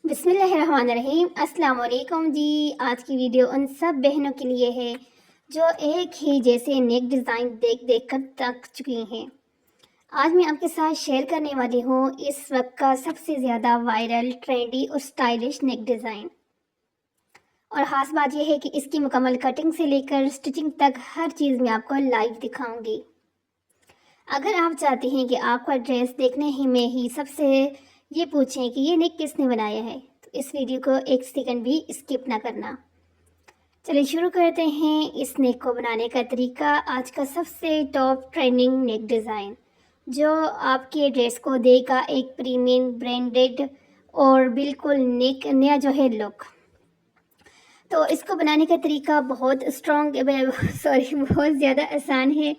बिस्मिल्लाहिर्रहमानिर्रहीम। अस्सलाम वालेकुम जी। आज की वीडियो उन सब बहनों के लिए है जो एक ही जैसे नेक डिज़ाइन देख देख कर थक चुकी हैं। आज मैं आपके साथ शेयर करने वाली हूँ इस वक्त का सबसे ज़्यादा वायरल, ट्रेंडी और स्टाइलिश नेक डिज़ाइन। और ख़ास बात यह है कि इसकी मुकम्मल कटिंग से लेकर स्टिचिंग तक हर चीज़ मैं आपको लाइव दिखाऊंगी। अगर आप चाहते हैं कि आपका ड्रेस देखने ही में ही सबसे ये पूछें कि ये नेक किसने बनाया है, तो इस वीडियो को एक सेकंड भी स्किप ना करना। चलिए शुरू करते हैं इस नेक को बनाने का तरीका। आज का सबसे टॉप ट्रेंडिंग नेक डिज़ाइन जो आपके ड्रेस को देगा एक प्रीमियम, ब्रांडेड और बिल्कुल नेक नया जो है लुक। तो इसको बनाने का तरीका बहुत स्ट्रॉन्ग बहुत ज़्यादा आसान है।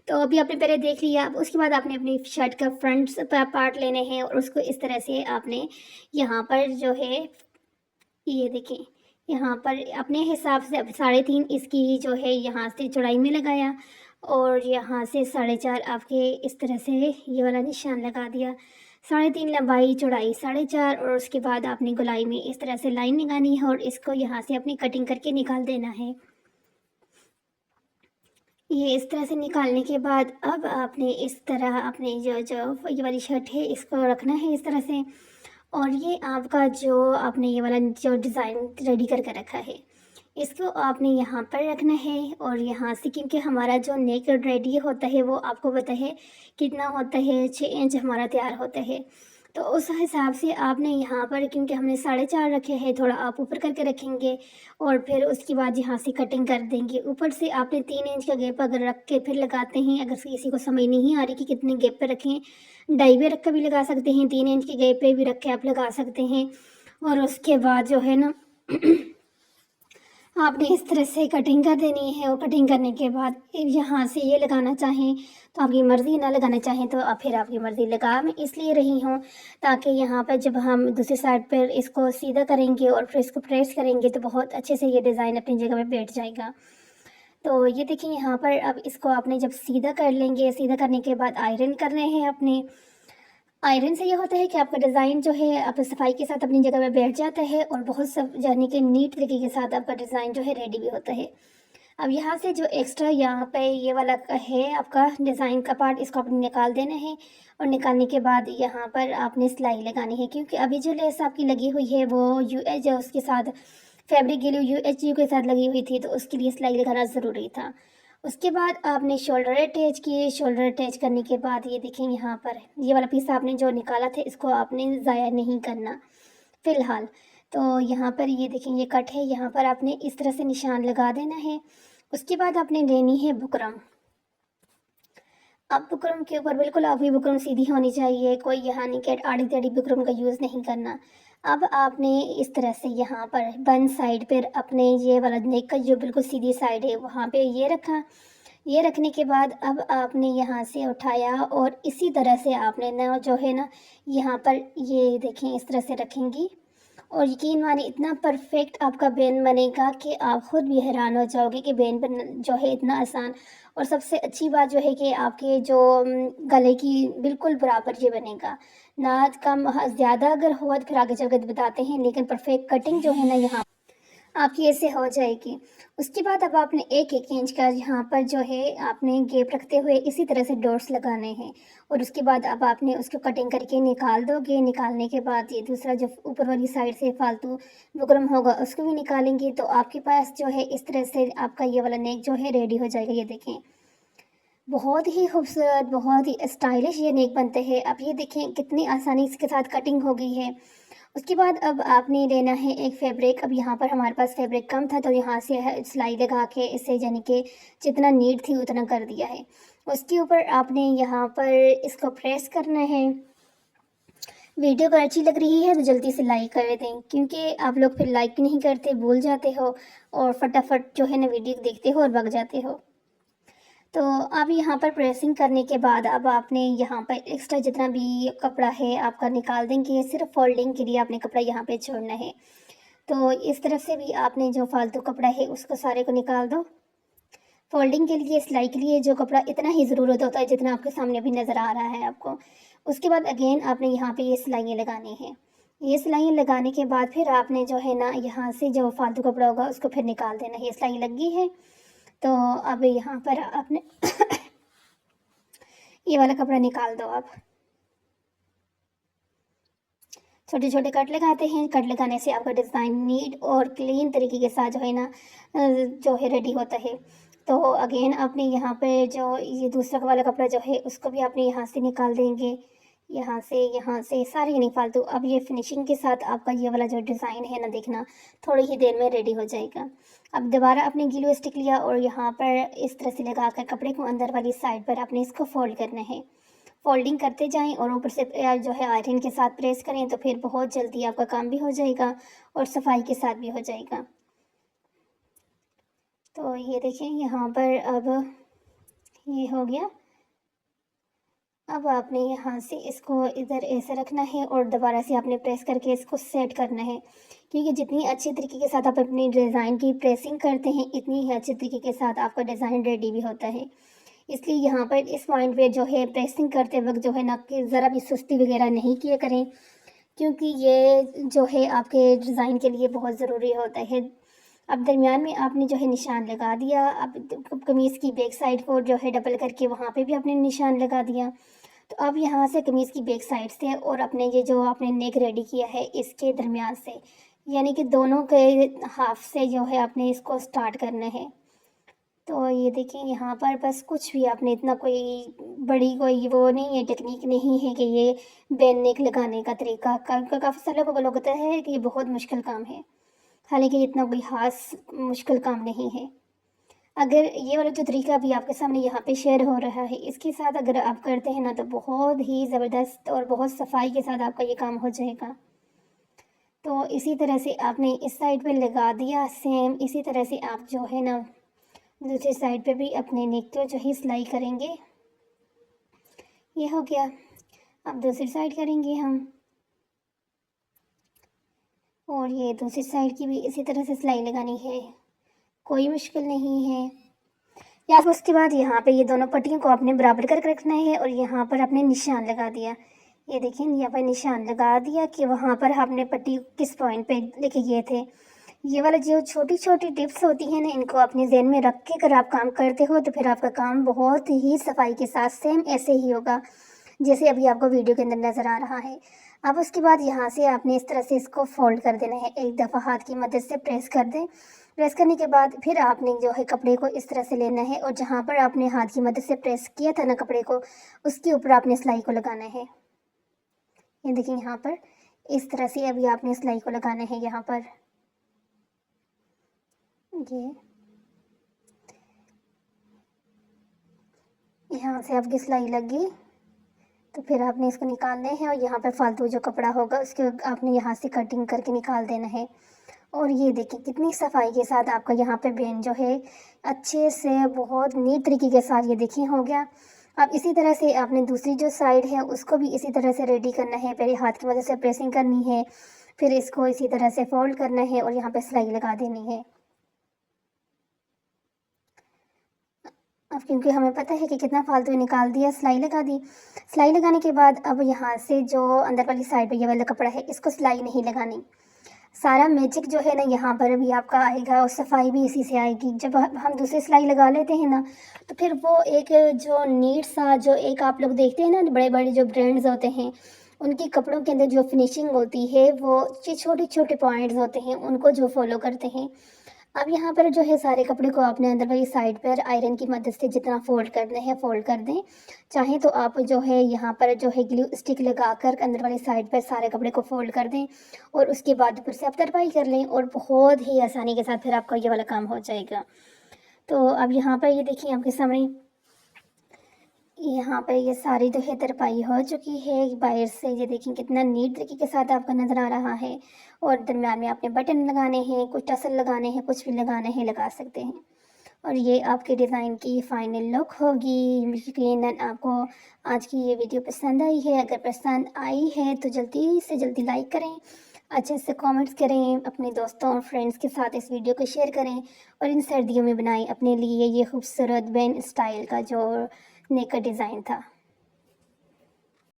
तो अभी आपने पहले देख लिया। अब उसके बाद आपने अपनी शर्ट का फ्रंट पार्ट लेने हैं और उसको इस तरह से आपने यहाँ पर जो है, ये देखें, यहाँ पर अपने हिसाब से अब 3.5 इसकी जो है यहाँ से चौड़ाई में लगाया और यहाँ से 4.5 आपके इस तरह से ये वाला निशान लगा दिया। 3.5 लंबाई, चौड़ाई 4.5 और उसके बाद आपने गोलाई में इस तरह से लाइन लगानी है और इसको यहाँ से अपनी कटिंग करके निकाल देना है। ये इस तरह से निकालने के बाद अब आपने इस तरह अपने जो जो ये वाली शर्ट है इसको रखना है इस तरह से। और ये आपका जो आपने ये वाला जो डिज़ाइन रेडी करके रखा है इसको आपने यहाँ पर रखना है। और यहाँ से क्योंकि हमारा जो नेक रेडी होता है वो आपको पता है कितना होता है, 6 इंच हमारा तैयार होता है। तो उस हिसाब से आपने यहाँ पर, क्योंकि हमने 4.5 रखे हैं, थोड़ा आप ऊपर करके रखेंगे और फिर उसके बाद यहाँ से कटिंग कर देंगे। ऊपर से आपने 3 इंच का गैप अगर रख के फिर लगाते हैं, अगर किसी को समझ नहीं आ रही कि कितने गैप पे रखें, 2.5 पे रख कर भी लगा सकते हैं, 3 इंच के गैप पे भी रख के आप लगा सकते हैं। और उसके बाद जो है ना आपने इस तरह से कटिंग कर देनी है। और कटिंग करने के बाद यहाँ से ये लगाना चाहें तो आपकी मर्ज़ी, ना लगाना चाहें तो अब फिर आपकी मर्ज़ी। लगा मैं इसलिए रही हूँ ताकि यहाँ पर जब हम दूसरी साइड पर इसको सीधा करेंगे और फिर इसको प्रेस करेंगे तो बहुत अच्छे से ये डिज़ाइन अपनी जगह पर बैठ जाएगा। तो ये देखिए यहाँ पर अब इसको आपने जब सीधा कर लेंगे, सीधा करने के बाद आयरन करने हैं अपने। आयरन से ये होता है कि आपका डिज़ाइन जो है आप सफाई के साथ अपनी जगह पे बैठ जाता है और बहुत सब यानी कि नीट तरीके के साथ आपका डिज़ाइन जो है रेडी भी होता है। अब यहाँ से जो एक्स्ट्रा यहाँ पे ये वाला है आपका डिज़ाइन का पार्ट, इसको आपने निकाल देना है। और निकालने के बाद यहाँ पर आपने सिलाई लगानी है, क्योंकि अभी जो लेस आपकी लगी हुई है वो UH उसके साथ फैब्रिक ग्लू UHU के साथ लगी हुई थी, तो उसके लिए सिलाई लगाना ज़रूरी था। उसके बाद आपने शोल्डर अटैच किए। शोल्डर अटैच करने के बाद ये देखें यहाँ पर ये वाला पीस आपने जो निकाला था इसको आपने ज़ाया नहीं करना फ़िलहाल। तो यहाँ पर ये देखें ये कट है, यहाँ पर आपने इस तरह से निशान लगा देना है। उसके बाद आपने लेनी है बुकरम। अब बुकरम के ऊपर बिल्कुल आपकी बुकरम सीधी होनी चाहिए, कोई यहाँ नहीं कि आड़ी टेढ़ी बुकरम का यूज़ नहीं करना। अब आपने इस तरह से यहाँ पर वन साइड पर अपने ये वाला नेक का जो बिल्कुल सीधी साइड है वहाँ पे ये रखा। ये रखने के बाद अब आपने यहाँ से उठाया और इसी तरह से आपने ना जो है ना यहाँ पर ये देखें इस तरह से रखेंगी। और यकीन मानिए इतना परफेक्ट आपका बेन बनेगा कि आप खुद भी हैरान हो जाओगे कि बेन बन जो है इतना आसान। और सबसे अच्छी बात जो है कि आपके जो गले की बिल्कुल बराबर ये बनेगा, ना कम ज़्यादा। अगर हो तो फिर आगे चल कर बताते हैं, लेकिन परफेक्ट कटिंग जो है ना यहाँ आपकी ऐसे हो जाएगी। उसके बाद अब आपने एक एक इंच का यहाँ पर जो है आपने गैप रखते हुए इसी तरह से डॉट्स लगाने हैं। और उसके बाद अब आपने उसको कटिंग करके निकाल दोगे। निकालने के बाद ये दूसरा जो ऊपर वाली साइड से फालतू बुकरम होगा उसको भी निकालेंगे, तो आपके पास जो है इस तरह से आपका ये वाला नेक जो है रेडी हो जाएगा। ये देखें बहुत ही खूबसूरत, बहुत ही स्टाइलिश ये नेक बनते हैं। अब ये देखें कितनी आसानी इसके साथ कटिंग हो गई है। उसके बाद अब आपने लेना है एक फैब्रिक। अब यहाँ पर हमारे पास फैब्रिक कम था तो यहाँ से सिलाई लगा के इसे यानी कि जितना नीड थी उतना कर दिया है। उसके ऊपर आपने यहाँ पर इसको प्रेस करना है। वीडियो अगर अच्छी लग रही है तो जल्दी से लाइक कर दें, क्योंकि आप लोग फिर लाइक नहीं करते, भूल जाते हो और फटाफट जो है ना वीडियो देखते हो और भाग जाते हो। तो अब यहाँ पर प्रेसिंग करने के बाद अब आपने यहाँ पर एक्स्ट्रा जितना भी कपड़ा है आपका निकाल देंगे। सिर्फ फोल्डिंग के लिए आपने कपड़ा यहाँ पे छोड़ना है। तो इस तरफ से भी आपने जो फालतू कपड़ा है उसको सारे को निकाल दो। फोल्डिंग के लिए, सिलाई के लिए जो कपड़ा इतना ही ज़रूरत होता है जितना आपके सामने भी नज़र आ रहा है आपको। उसके बाद अगेन आपने यहाँ पे ये सिलाइयाँ लगानी है। ये सिलाइयाँ लगाने के बाद फिर आपने जो है ना यहाँ से जो फालतू कपड़ा होगा उसको फिर निकाल देना है। ये सिलाई लगी है तो अब यहाँ पर आपने ये वाला कपड़ा निकाल दो आप। छोटे छोटे कट लगाते हैं। कट लगाने से आपका डिज़ाइन नीट और क्लीन तरीके के साथ जो है ना जो है रेडी होता है। तो अगेन आपने यहाँ पे जो ये दूसरा वाला कपड़ा जो है उसको भी आपने यहाँ से निकाल देंगे, यहाँ से सारे नहीं फालतू। अब ये फिनिशिंग के साथ आपका ये वाला जो डिज़ाइन है ना देखना थोड़ी ही देर में रेडी हो जाएगा। अब दोबारा आपने ग्लू स्टिक लिया और यहाँ पर इस तरह से लगा कर कपड़े को अंदर वाली साइड पर आपने इसको फोल्ड करना है। फोल्डिंग करते जाएं और ऊपर से जो है आयरन के साथ प्रेस करें तो फिर बहुत जल्दी आपका काम भी हो जाएगा और सफाई के साथ भी हो जाएगा। तो ये देखें यहाँ पर अब ये हो गया। अब आपने यहाँ से इसको इधर ऐसे रखना है और दोबारा से आपने प्रेस करके इसको सेट करना है, क्योंकि जितनी अच्छी तरीके के साथ आप अपनी डिज़ाइन की प्रेसिंग करते हैं इतनी ही अच्छे तरीके के साथ आपका डिज़ाइन रेडी भी होता है। इसलिए यहाँ पर इस पॉइंट पे जो है प्रेसिंग करते वक्त जो है ना कि ज़रा भी सुस्ती वगैरह नहीं किया करें, क्योंकि ये जो है आपके डिज़ाइन के लिए बहुत ज़रूरी होता है। अब दरमियान में आपने जो है निशान लगा दिया। अब कमीज़ की बैक साइड को जो है डबल करके वहाँ पे भी आपने निशान लगा दिया। तो अब यहाँ से कमीज़ की बैक साइड से और अपने ये जो आपने नेक रेडी किया है इसके दरमियान से, यानी कि दोनों के हाफ से जो है आपने इसको स्टार्ट करना है। तो ये देखिए यहाँ पर बस कुछ भी आपने इतना कोई बड़ी कोई वो नहीं है, टेक्निक नहीं है कि ये बेन नेक लगाने का तरीका काफ़ी सारे लोगों को लगता है कि ये बहुत मुश्किल काम है, हालांकि इतना कोई खास मुश्किल काम नहीं है। अगर ये वाला जो तरीका अभी आपके सामने यहाँ पे शेयर हो रहा है इसके साथ अगर आप करते हैं ना तो बहुत ही ज़बरदस्त और बहुत सफाई के साथ आपका ये काम हो जाएगा। तो इसी तरह से आपने इस साइड पे लगा दिया। सेम इसी तरह से आप जो है ना दूसरी साइड पे भी अपने नेक को जो है सिलाई करेंगे। ये हो गया। अब दूसरी साइड करेंगे हम, और ये दूसरी साइड की भी इसी तरह से सिलाई लगानी है, कोई मुश्किल नहीं है। या फिर उसके बाद यहाँ पे ये दोनों पट्टियों को आपने बराबर करके रखना है और यहाँ पर आपने निशान लगा दिया। ये देखिए यहाँ पर निशान लगा दिया कि वहाँ पर आपने पट्टी किस पॉइंट पे लेके गए थे। ये वाला जो छोटी छोटी टिप्स होती हैं ना इनको अपने जहन में रख के अगर आप काम करते हो तो फिर आपका काम बहुत ही सफाई के साथ सेम ऐसे ही होगा जैसे अभी आपको वीडियो के अंदर नज़र आ रहा है। अब उसके बाद यहाँ से आपने इस तरह से इसको फोल्ड कर देना है, एक दफ़ा हाथ की मदद से प्रेस कर दें। प्रेस करने के बाद फिर आपने जो है कपड़े को इस तरह से लेना है और जहाँ पर आपने हाथ की मदद से प्रेस किया था ना कपड़े को उसके ऊपर आपने सिलाई को लगाना है। ये देखिए यहाँ पर इस तरह से अभी आपने सिलाई को लगाना है। यहाँ पर ये यहाँ से आपकी सिलाई लगी तो फिर आपने इसको निकालना है और यहाँ पर फालतू जो कपड़ा होगा उसके आपने यहाँ से कटिंग करके निकाल देना है। और ये देखिए कितनी सफाई के साथ आपका यहाँ पे बेन जो है अच्छे से बहुत नीट तरीके के साथ ये देखिए हो गया। अब इसी तरह से आपने दूसरी जो साइड है उसको भी इसी तरह से रेडी करना है। पहले हाथ की मदद से प्रेसिंग करनी है, फिर इसको इसी तरह से फोल्ड करना है और यहाँ पे सिलाई लगा देनी है। अब क्योंकि हमें पता है कि कितना फालतू निकाल दिया, सिलाई लगा दी। सिलाई लगाने के बाद अब यहाँ से जो अंदर वाली साइड पे ये वाला कपड़ा है इसको सिलाई नहीं लगानी। सारा मैजिक जो है ना यहाँ पर भी आपका आएगा और सफाई भी इसी से आएगी। जब हम दूसरी सिलाई लगा लेते हैं ना तो फिर वो एक जो नीट सा जो एक आप लोग देखते हैं ना बड़े बड़े जो ब्रांड्स होते हैं उनके कपड़ों के अंदर जो फिनिशिंग होती है वो छोटे छोटे पॉइंट्स होते हैं उनको जो फॉलो करते हैं। अब यहाँ पर जो है सारे कपड़े को आपने अंदर वाली साइड पर आयरन की मदद से जितना फोल्ड करना है फोल्ड कर दें। चाहे तो आप जो है यहाँ पर जो है ग्लू स्टिक लगाकर अंदर वाली साइड पर सारे कपड़े को फोल्ड कर दें और उसके बाद ऊपर से आप तरपाई कर लें और बहुत ही आसानी के साथ फिर आपका ये वाला काम हो जाएगा। तो अब यहाँ पर ये देखिए आपके सामने यहाँ पर ये सारी जो है तरपाई हो चुकी है बाहर से। ये देखिए कितना नीट तरीके के साथ आपका नज़र आ रहा है और दरम्यान में आपने बटन लगाने हैं, कुछ टसल लगाने हैं, कुछ भी लगाने हैं लगा सकते हैं। और ये आपके डिज़ाइन की फ़ाइनल लुक होगी। यकीनन आपको आज की ये वीडियो पसंद आई है। अगर पसंद आई है तो जल्दी से जल्दी लाइक करें, अच्छे से कमेंट्स करें, अपने दोस्तों और फ्रेंड्स के साथ इस वीडियो को शेयर करें और इन सर्दियों में बनाएं अपने लिए ये खूबसूरत बेन स्टाइल का जो नेक का डिज़ाइन था।